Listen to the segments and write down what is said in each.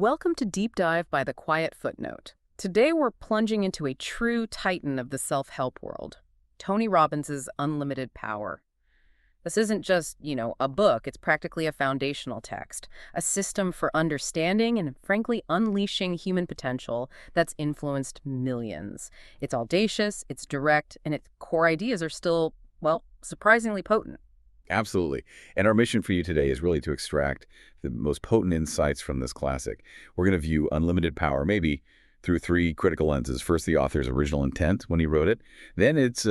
Welcome to Deep Dive by the Quiet Footnote. Today we're plunging into a true titan of the self-help world, Tony Robbins' Unlimited Power. This isn't just, a book. It's practically a foundational text, a system for understanding and, frankly, unleashing human potential that's influenced millions. It's audacious, it's direct, and its core ideas are still, well, surprisingly potent. Absolutely. And our mission for you today is really to extract the most potent insights from this classic. We're going to view Unlimited Power maybe through three critical lenses. First, the author's original intent when he wrote it. Then its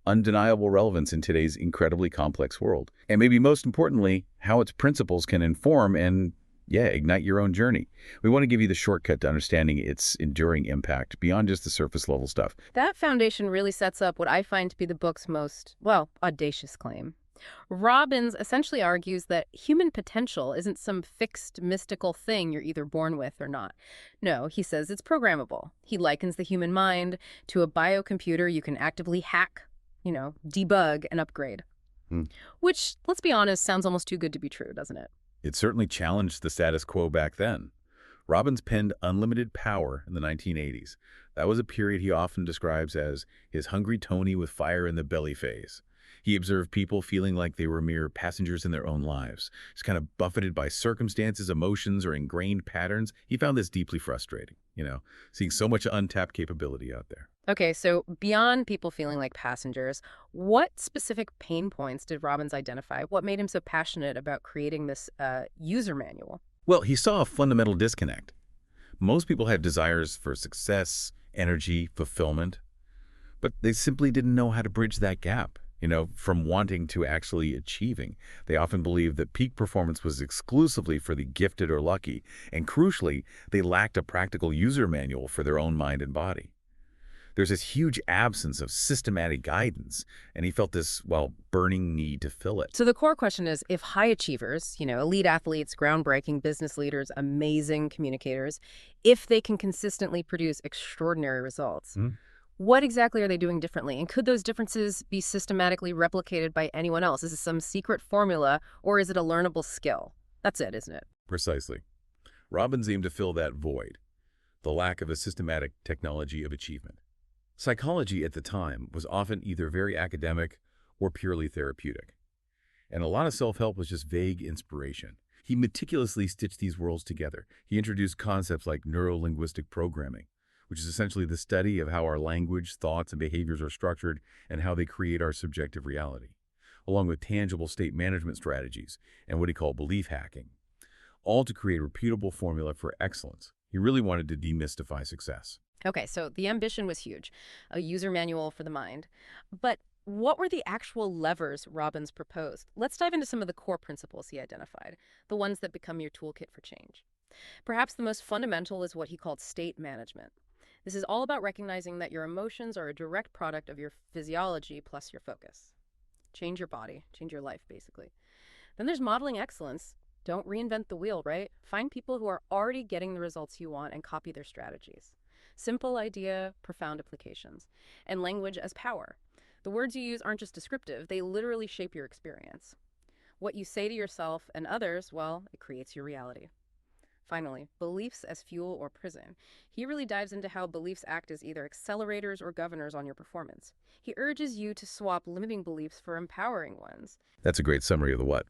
undeniable relevance in today's incredibly complex world. And maybe most importantly, how its principles can inform and, ignite your own journey. We want to give you the shortcut to understanding its enduring impact beyond just the surface level stuff. That foundation really sets up what I find to be the book's most, well, audacious claim. Robbins essentially argues that human potential isn't some fixed mystical thing you're either born with or not. No, he says it's programmable. He likens the human mind to a biocomputer you can actively hack, debug and upgrade. Which, let's be honest, sounds almost too good to be true, doesn't it? It certainly challenged the status quo back then. Robbins penned Unlimited Power in the 1980s. That was a period he often describes as his hungry Tony with fire in the belly phase. He observed people feeling like they were mere passengers in their own lives, just kind of buffeted by circumstances, emotions, or ingrained patterns. He found this deeply frustrating, seeing so much untapped capability out there. Okay, so beyond people feeling like passengers, what specific pain points did Robbins identify? What made him so passionate about creating this user manual? Well, he saw a fundamental disconnect. Most people had desires for success, energy, fulfillment, but they simply didn't know how to bridge that gap. From wanting to actually achieving. They often believed that peak performance was exclusively for the gifted or lucky, and crucially, they lacked a practical user manual for their own mind and body. There's this huge absence of systematic guidance, and he felt this, burning need to fill it. So the core question is, if high achievers, elite athletes, groundbreaking business leaders, amazing communicators, if they can consistently produce extraordinary results, what exactly are they doing differently? And could those differences be systematically replicated by anyone else? Is it some secret formula, or is it a learnable skill? That's it, isn't it? Precisely. Robbins aimed to fill that void, the lack of a systematic technology of achievement. Psychology at the time was often either very academic or purely therapeutic. And a lot of self-help was just vague inspiration. He meticulously stitched these worlds together. He introduced concepts like Neuro-Linguistic Programming, which is essentially the study of how our language, thoughts, and behaviors are structured and how they create our subjective reality, along with tangible state management strategies and what he called belief hacking, all to create a repeatable formula for excellence. He really wanted to demystify success. Okay, so the ambition was huge, a user manual for the mind. But what were the actual levers Robbins proposed? Let's dive into some of the core principles he identified, the ones that become your toolkit for change. Perhaps the most fundamental is what he called state management. This is all about recognizing that your emotions are a direct product of your physiology plus your focus. Change your body, change your life, basically. Then there's modeling excellence. Don't reinvent the wheel, right? Find people who are already getting the results you want and copy their strategies. Simple idea, profound applications. And language as power. The words you use aren't just descriptive, they literally shape your experience. What you say to yourself and others, it creates your reality. Finally, beliefs as fuel or prison. He really dives into how beliefs act as either accelerators or governors on your performance. He urges you to swap limiting beliefs for empowering ones. That's a great summary of the what.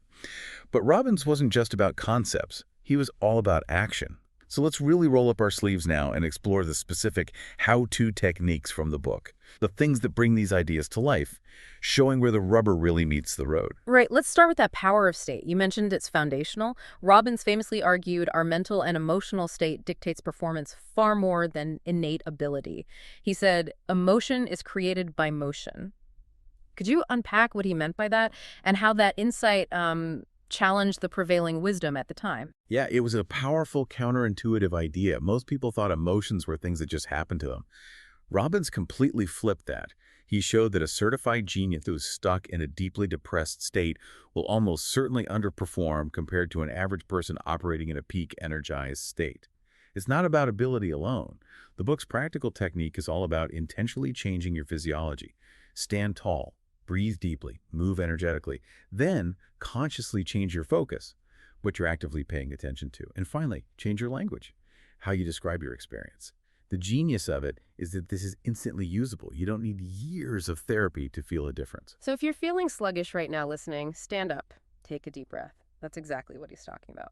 But Robbins wasn't just about concepts. He was all about action. So let's really roll up our sleeves now and explore the specific how-to techniques from the book, the things that bring these ideas to life, showing where the rubber really meets the road. Right, let's start with that power of state. You mentioned it's foundational. Robbins famously argued our mental and emotional state dictates performance far more than innate ability. He said, emotion is created by motion. Could you unpack what he meant by that and how that insight challenged the prevailing wisdom at the time? Yeah, it was a powerful counterintuitive idea. Most people thought emotions were things that just happened to them. Robbins completely flipped that. He showed that a certified genius who is stuck in a deeply depressed state will almost certainly underperform compared to an average person operating in a peak energized state. It's not about ability alone. The book's practical technique is all about intentionally changing your physiology. Stand tall, breathe deeply, move energetically, then consciously change your focus, what you're actively paying attention to. And finally, change your language. how you describe your experience. The genius of it is that this is instantly usable. You don't need years of therapy to feel a difference. So if you're feeling sluggish right now listening, stand up, take a deep breath. That's exactly what he's talking about.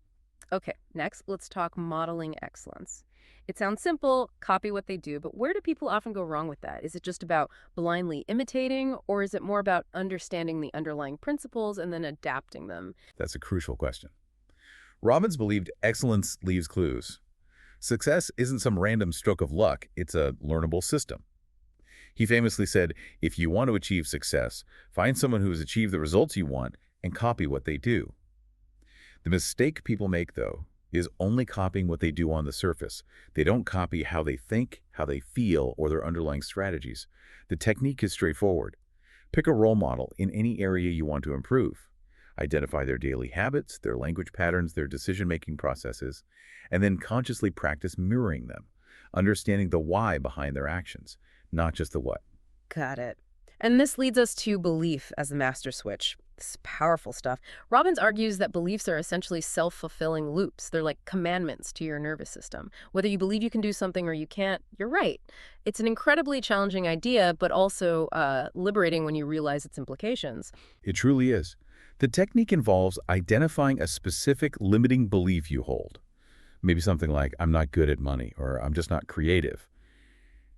Okay, next, let's talk modeling excellence. It sounds simple, copy what they do, but where do people often go wrong with that? Is it just about blindly imitating, or is it more about understanding the underlying principles and then adapting them? That's a crucial question. Robbins believed excellence leaves clues. Success isn't some random stroke of luck, it's a learnable system. He famously said, if you want to achieve success, find someone who has achieved the results you want and copy what they do. The mistake people make, though, is only copying what they do on the surface. They don't copy how they think, how they feel, or their underlying strategies. The technique is straightforward. Pick a role model in any area you want to improve. Identify their daily habits, their language patterns, their decision-making processes, and then consciously practice mirroring them, understanding the why behind their actions, not just the what. Got it. And this leads us to belief as the master switch. This is powerful stuff. Robbins argues that beliefs are essentially self-fulfilling loops. They're like commandments to your nervous system. Whether you believe you can do something or you can't, you're right. It's an incredibly challenging idea, but also liberating when you realize its implications. It truly is. The technique involves identifying a specific limiting belief you hold. Maybe something like, I'm not good at money, or I'm just not creative,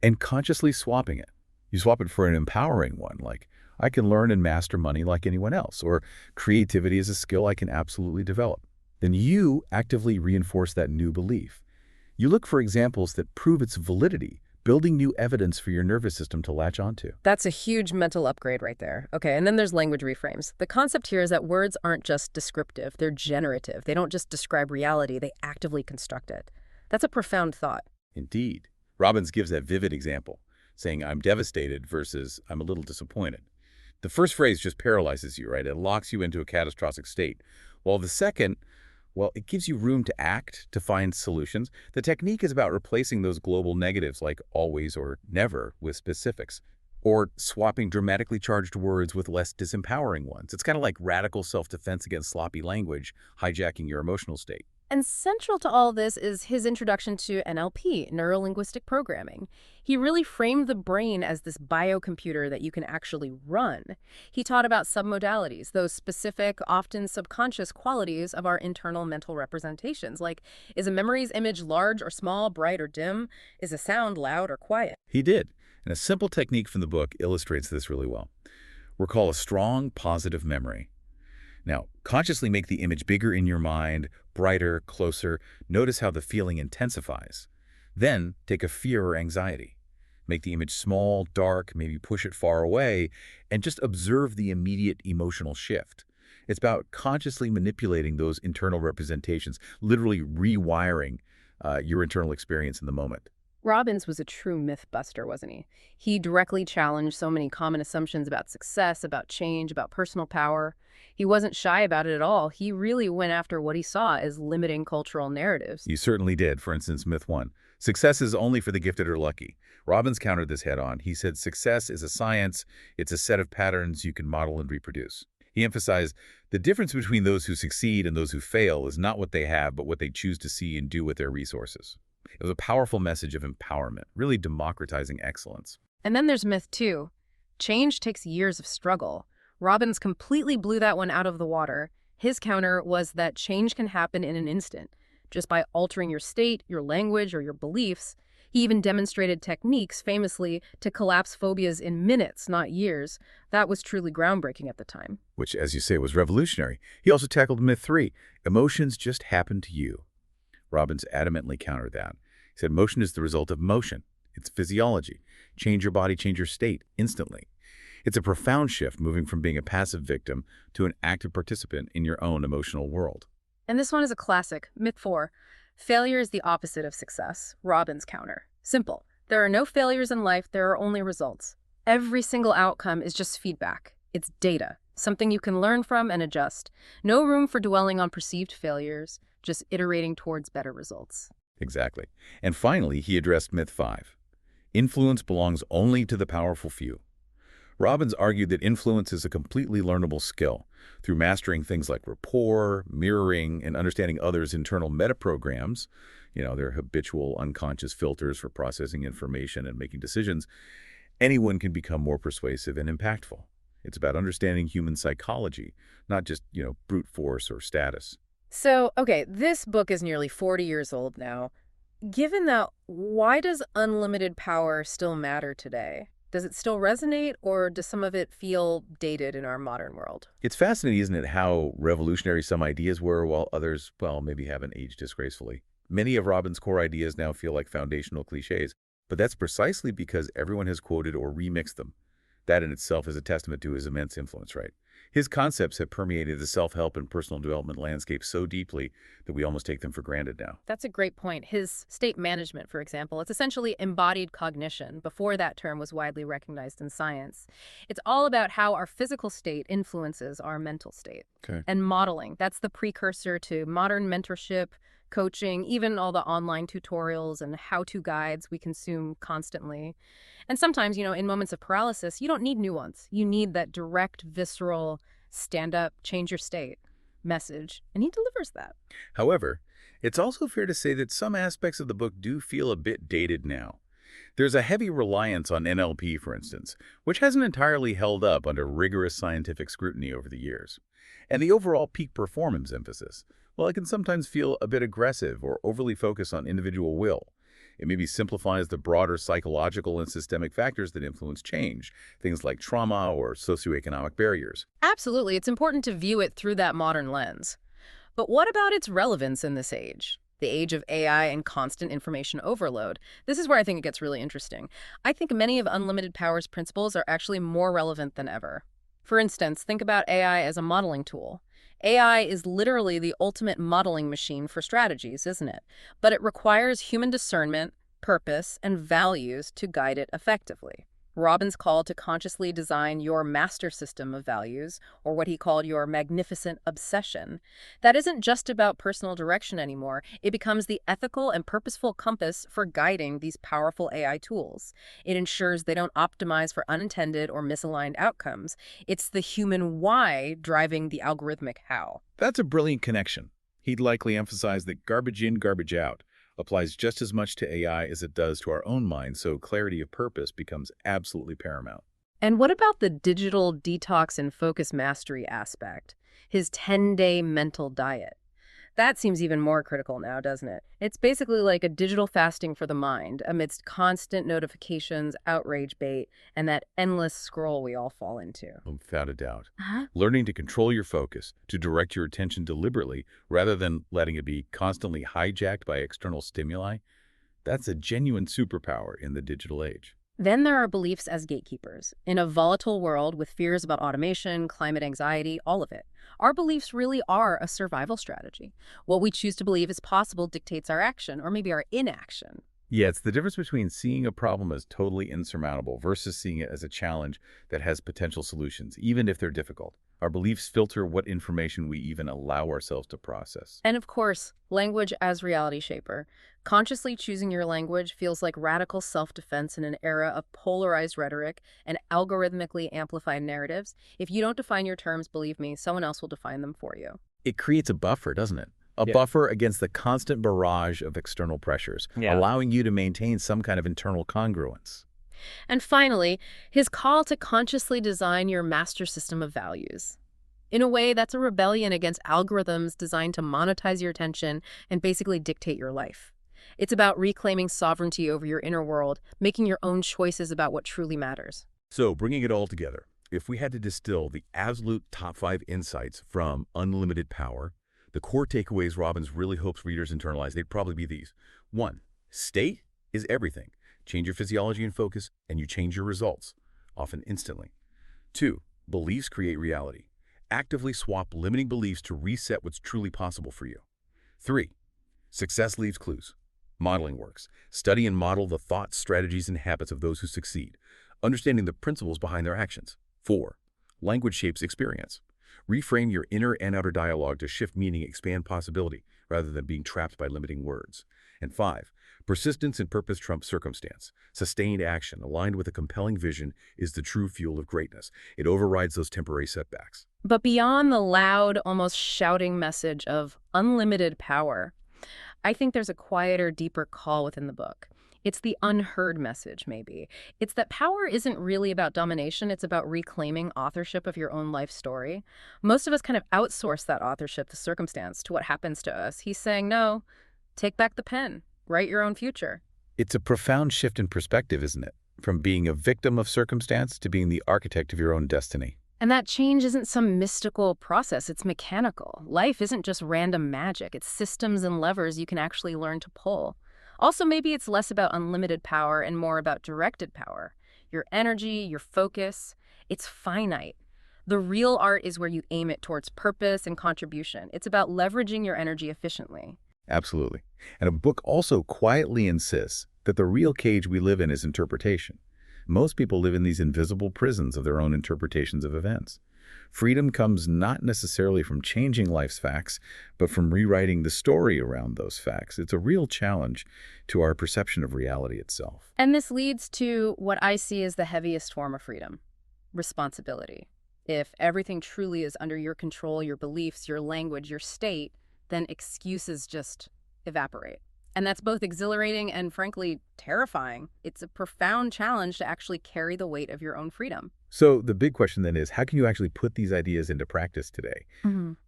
and consciously swapping it. You swap it for an empowering one, like, I can learn and master money like anyone else, or creativity is a skill I can absolutely develop. Then you actively reinforce that new belief. You look for examples that prove its validity, building new evidence for your nervous system to latch onto. That's a huge mental upgrade right there. Okay, and then there's language reframes. The concept here is that words aren't just descriptive, they're generative. They don't just describe reality, they actively construct it. That's a profound thought. Indeed. Robbins gives that vivid example, saying, I'm devastated versus I'm a little disappointed. The first phrase just paralyzes you, right? It locks you into a catastrophic state. While the second, well, it gives you room to act, to find solutions. The technique is about replacing those global negatives like always or never with specifics, or swapping dramatically charged words with less disempowering ones. It's kind of like radical self-defense against sloppy language, hijacking your emotional state. And central to all this is his introduction to NLP, Neuro-Linguistic Programming. He really framed the brain as this biocomputer that you can actually run. He taught about submodalities, those specific, often subconscious qualities of our internal mental representations, like, is a memory's image large or small, bright or dim? Is a sound loud or quiet? He did, and a simple technique from the book illustrates this really well. Recall a strong, positive memory. Now, consciously make the image bigger in your mind, brighter, closer. Notice how the feeling intensifies. Then, take a fear or anxiety. Make the image small, dark, maybe push it far away, and just observe the immediate emotional shift. It's about consciously manipulating those internal representations, literally rewiring your internal experience in the moment. Robbins was a true myth buster, wasn't he? He directly challenged so many common assumptions about success, about change, about personal power. He wasn't shy about it at all. He really went after what he saw as limiting cultural narratives. He certainly did. For instance, myth 1. Success is only for the gifted or lucky. Robbins countered this head-on. He said success is a science. It's a set of patterns you can model and reproduce. He emphasized the difference between those who succeed and those who fail is not what they have, but what they choose to see and do with their resources. It was a powerful message of empowerment, really democratizing excellence. And then there's myth 2. Change takes years of struggle. Robbins completely blew that one out of the water. His counter was that change can happen in an instant, just by altering your state, your language, or your beliefs. He even demonstrated techniques, famously, to collapse phobias in minutes, not years. That was truly groundbreaking at the time. Which, as you say, was revolutionary. He also tackled myth 3. Emotions just happen to you. Robbins adamantly countered that. He said motion is the result of motion. It's physiology. Change your body, change your state, instantly. It's a profound shift, moving from being a passive victim to an active participant in your own emotional world. And this one is a classic. Myth 4. Failure is the opposite of success. Robbins' counter. Simple. There are no failures in life, there are only results. Every single outcome is just feedback. It's data, something you can learn from and adjust. No room for dwelling on perceived failures, just iterating towards better results. Exactly. And finally, he addressed myth 5. Influence belongs only to the powerful few. Robbins argued that influence is a completely learnable skill. Through mastering things like rapport, mirroring, and understanding others' internal metaprograms, their habitual unconscious filters for processing information and making decisions, anyone can become more persuasive and impactful. It's about understanding human psychology, not just, brute force or status. So, okay, this book is nearly 40 years old now. Given that, why does unlimited power still matter today? Does it still resonate, or does some of it feel dated in our modern world? It's fascinating, isn't it, how revolutionary some ideas were while others, well, maybe haven't aged disgracefully. Many of Robbins' core ideas now feel like foundational cliches, but that's precisely because everyone has quoted or remixed them. That in itself is a testament to his immense influence, right? His concepts have permeated the self-help and personal development landscape so deeply that we almost take them for granted now. That's a great point. His state management, for example, it's essentially embodied cognition before that term was widely recognized in science. It's all about how our physical state influences our mental state. Okay. And modeling, that's the precursor to modern mentorship, coaching, even all the online tutorials and how-to guides we consume constantly. And sometimes, in moments of paralysis, you don't need nuance. You need that direct, visceral, stand up, change your state message. And he delivers that. However, it's also fair to say that some aspects of the book do feel a bit dated now. There's a heavy reliance on NLP, for instance, which hasn't entirely held up under rigorous scientific scrutiny over the years. And the overall peak performance emphasis, well, it can sometimes feel a bit aggressive or overly focused on individual will. It maybe simplifies the broader psychological and systemic factors that influence change, things like trauma or socioeconomic barriers. Absolutely. It's important to view it through that modern lens. But what about its relevance in this age? The age of AI and constant information overload. This is where I think it gets really interesting. I think many of Unlimited Power's principles are actually more relevant than ever. For instance, think about AI as a modeling tool. AI is literally the ultimate modeling machine for strategies, isn't it? But it requires human discernment, purpose, and values to guide it effectively. Robbins called to consciously design your master system of values, or what he called your magnificent obsession. That isn't just about personal direction anymore. It becomes the ethical and purposeful compass for guiding these powerful AI tools. It ensures they don't optimize for unintended or misaligned outcomes. It's the human why driving the algorithmic how. That's a brilliant connection. He'd likely emphasize that garbage in, garbage out applies just as much to AI as it does to our own minds, so clarity of purpose becomes absolutely paramount. And what about the digital detox and focus mastery aspect? His 10-day mental diet. That seems even more critical now, doesn't it? It's basically like a digital fasting for the mind amidst constant notifications, outrage bait, and that endless scroll we all fall into. Without a doubt. Uh-huh. Learning to control your focus, to direct your attention deliberately rather than letting it be constantly hijacked by external stimuli, that's a genuine superpower in the digital age. Then there are beliefs as gatekeepers. In a volatile world with fears about automation, climate anxiety, all of it, our beliefs really are a survival strategy. What we choose to believe is possible dictates our action, or maybe our inaction. Yeah, it's the difference between seeing a problem as totally insurmountable versus seeing it as a challenge that has potential solutions, even if they're difficult. Our beliefs filter what information we even allow ourselves to process. And of course, language as reality shaper. Consciously choosing your language feels like radical self-defense in an era of polarized rhetoric and algorithmically amplified narratives. If you don't define your terms, believe me, someone else will define them for you. It creates a buffer, doesn't it? A buffer against the constant barrage of external pressures, allowing you to maintain some kind of internal congruence. And finally, his call to consciously design your master system of values. In a way, that's a rebellion against algorithms designed to monetize your attention and basically dictate your life. It's about reclaiming sovereignty over your inner world, making your own choices about what truly matters. So, bringing it all together, if we had to distill the absolute top 5 insights from Unlimited Power, the core takeaways Robbins really hopes readers internalize, they'd probably be these. 1. State is everything. Change your physiology and focus, and you change your results, often instantly. 2. Beliefs create reality. Actively swap limiting beliefs to reset what's truly possible for you. 3. Success leaves clues. Modeling works. Study and model the thoughts, strategies, and habits of those who succeed, understanding the principles behind their actions. 4. Language shapes experience. Reframe your inner and outer dialogue to shift meaning, expand possibility, rather than being trapped by limiting words. And 5, persistence and purpose trump circumstance. Sustained action, aligned with a compelling vision, is the true fuel of greatness. It overrides those temporary setbacks. But beyond the loud, almost shouting message of unlimited power, I think there's a quieter, deeper call within the book. It's the unheard message, maybe. It's that power isn't really about domination, it's about reclaiming authorship of your own life story. Most of us kind of outsource that authorship to circumstance, to what happens to us. He's saying, no, take back the pen, write your own future. It's a profound shift in perspective, isn't it? From being a victim of circumstance to being the architect of your own destiny. And that change isn't some mystical process, it's mechanical. Life isn't just random magic, it's systems and levers you can actually learn to pull. Also, maybe it's less about unlimited power and more about directed power. Your energy, your focus, it's finite. The real art is where you aim it towards purpose and contribution. It's about leveraging your energy efficiently. Absolutely. And a book also quietly insists that the real cage we live in is interpretation. Most people live in these invisible prisons of their own interpretations of events. Freedom comes not necessarily from changing life's facts, but from rewriting the story around those facts. It's a real challenge to our perception of reality itself. And this leads to what I see as the heaviest form of freedom: responsibility. If everything truly is under your control, your beliefs, your language, your state, then excuses just evaporate. And that's both exhilarating and, frankly, terrifying. It's a profound challenge to actually carry the weight of your own freedom. So the big question then is, how can you actually put these ideas into practice today?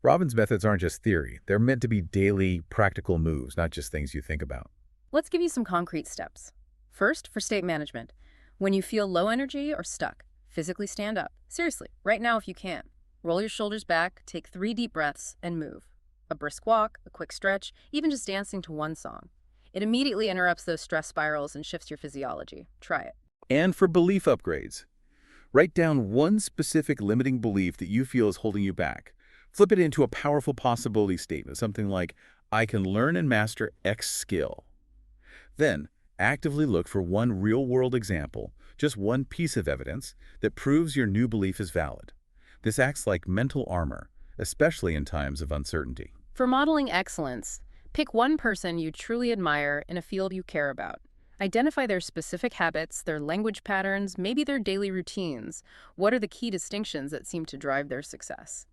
Robbins' methods aren't just theory. They're meant to be daily, practical moves, not just things you think about. Let's give you some concrete steps. First, for state management. When you feel low energy or stuck, physically stand up. Seriously, right now if you can. Roll your shoulders back, take 3 deep breaths, and move. A brisk walk, a quick stretch, even just dancing to one song. It immediately interrupts those stress spirals and shifts your physiology. Try it. And for belief upgrades, write down one specific limiting belief that you feel is holding you back. Flip it into a powerful possibility statement, something like, I can learn and master X skill. Then, actively look for one real-world example, just one piece of evidence, that proves your new belief is valid. This acts like mental armor, especially in times of uncertainty. For modeling excellence, pick one person you truly admire in a field you care about. Identify their specific habits, their language patterns, maybe their daily routines. What are the key distinctions that seem to drive their success?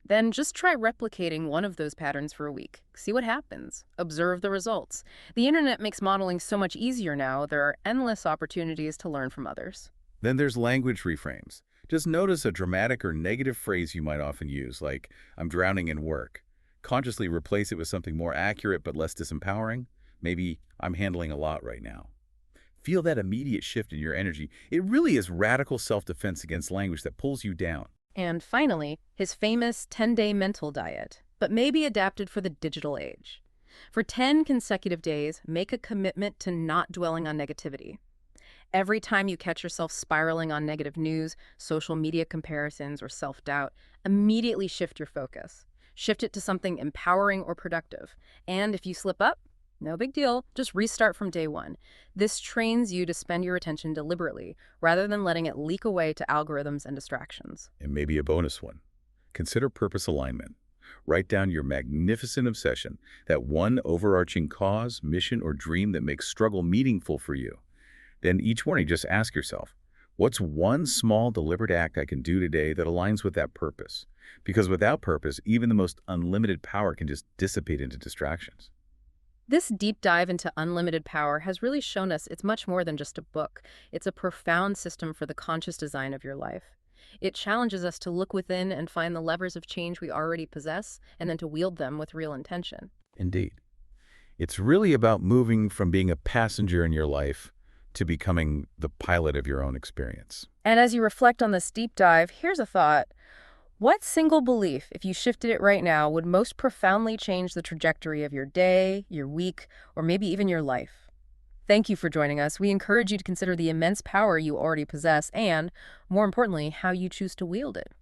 Then just try replicating one of those patterns for a week. See what happens. Observe the results. The internet makes modeling so much easier now. There are endless opportunities to learn from others. Then there's language reframes. Just notice a dramatic or negative phrase you might often use, like, I'm drowning in work. Consciously replace it with something more accurate but less disempowering. Maybe, I'm handling a lot right now. Feel that immediate shift in your energy. It really is radical self-defense against language that pulls you down. And finally, his famous 10-day mental diet, but maybe adapted for the digital age. For 10 consecutive days, make a commitment to not dwelling on negativity. Every time you catch yourself spiraling on negative news, social media comparisons, or self-doubt, immediately shift your focus. Shift it to something empowering or productive. And if you slip up, no big deal, just restart from day one. This trains you to spend your attention deliberately, rather than letting it leak away to algorithms and distractions. And maybe a bonus one. Consider purpose alignment. Write down your magnificent obsession, that one overarching cause, mission, or dream that makes struggle meaningful for you. Then each morning, just ask yourself, what's one small deliberate act I can do today that aligns with that purpose? Because without purpose, even the most unlimited power can just dissipate into distractions. This deep dive into unlimited power has really shown us it's much more than just a book. It's a profound system for the conscious design of your life. It challenges us to look within and find the levers of change we already possess, and then to wield them with real intention. Indeed. It's really about moving from being a passenger in your life to becoming the pilot of your own experience. And as you reflect on this deep dive, here's a thought. What single belief, if you shifted it right now, would most profoundly change the trajectory of your day, your week, or maybe even your life? Thank you for joining us. We encourage you to consider the immense power you already possess and, more importantly, how you choose to wield it.